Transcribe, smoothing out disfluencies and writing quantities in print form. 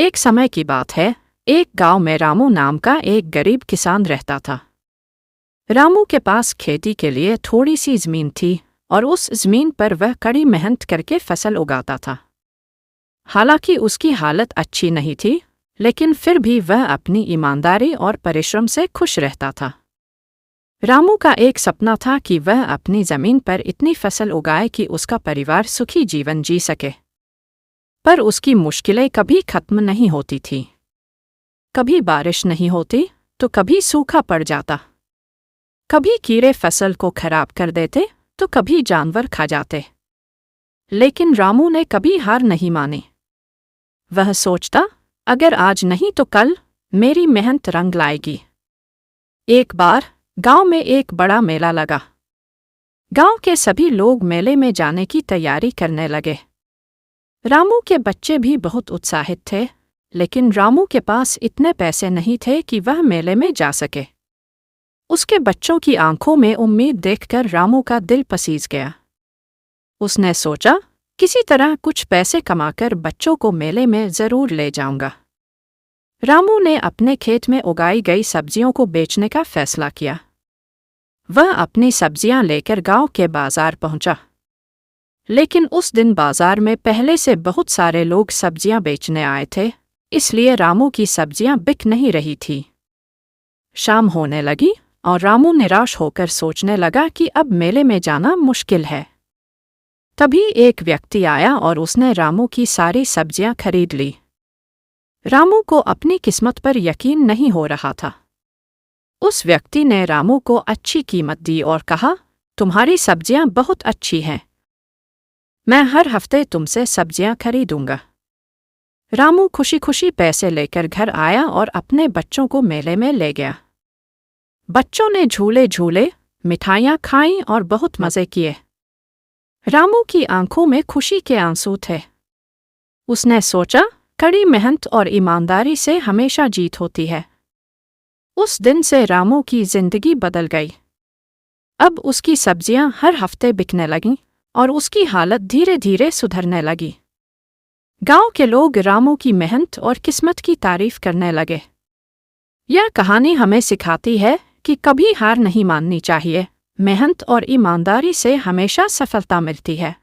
एक समय की बात है। एक गांव में रामू नाम का एक गरीब किसान रहता था। रामू के पास खेती के लिए थोड़ी सी जमीन थी और उस जमीन पर वह कड़ी मेहनत करके फसल उगाता था। हालांकि उसकी हालत अच्छी नहीं थी, लेकिन फिर भी वह अपनी ईमानदारी और परिश्रम से खुश रहता था। रामू का एक सपना था कि वह अपनी जमीन पर इतनी फसल उगाए कि उसका परिवार सुखी जीवन जी सके। पर उसकी मुश्किलें कभी खत्म नहीं होती थीं। कभी बारिश नहीं होती तो कभी सूखा पड़ जाता। कभी कीड़े फसल को खराब कर देते तो कभी जानवर खा जाते। लेकिन रामू ने कभी हार नहीं मानी। वह सोचता, अगर आज नहीं तो कल मेरी मेहनत रंग लाएगी। एक बार गांव में एक बड़ा मेला लगा। गांव के सभी लोग मेले में जाने की तैयारी करने लगे। रामू के बच्चे भी बहुत उत्साहित थे, लेकिन रामू के पास इतने पैसे नहीं थे कि वह मेले में जा सके। उसके बच्चों की आंखों में उम्मीद देखकर रामू का दिल पसीज गया। उसने सोचा, किसी तरह कुछ पैसे कमाकर बच्चों को मेले में जरूर ले जाऊंगा। रामू ने अपने खेत में उगाई गई सब्जियों को बेचने का फैसला किया। वह अपनी सब्जियां लेकर गांव के बाजार पहुंचा। लेकिन उस दिन बाजार में पहले से बहुत सारे लोग सब्जियां बेचने आए थे, इसलिए रामू की सब्जियां बिक नहीं रही थी। शाम होने लगी और रामू निराश होकर सोचने लगा कि अब मेले में जाना मुश्किल है। तभी एक व्यक्ति आया और उसने रामू की सारी सब्जियां खरीद ली। रामू को अपनी किस्मत पर यकीन नहीं हो रहा था। उस व्यक्ति ने रामू को अच्छी कीमत दी और कहा, तुम्हारी सब्जियां बहुत अच्छी हैं। मैं हर हफ्ते तुमसे सब्जियां खरीदूंगा। रामू खुशी खुशी पैसे लेकर घर आया और अपने बच्चों को मेले में ले गया। बच्चों ने झूले झूले, मिठाइयाँ खाईं और बहुत मज़े किए। रामू की आंखों में खुशी के आंसू थे। उसने सोचा, कड़ी मेहनत और ईमानदारी से हमेशा जीत होती है। उस दिन से रामू की जिंदगी बदल गई। अब उसकी सब्जियां हर हफ्ते बिकने लगीं और उसकी हालत धीरे धीरे सुधरने लगी। गांव के लोग रामू की मेहनत और किस्मत की तारीफ करने लगे। यह कहानी हमें सिखाती है कि कभी हार नहीं माननी चाहिए। मेहनत और ईमानदारी से हमेशा सफलता मिलती है।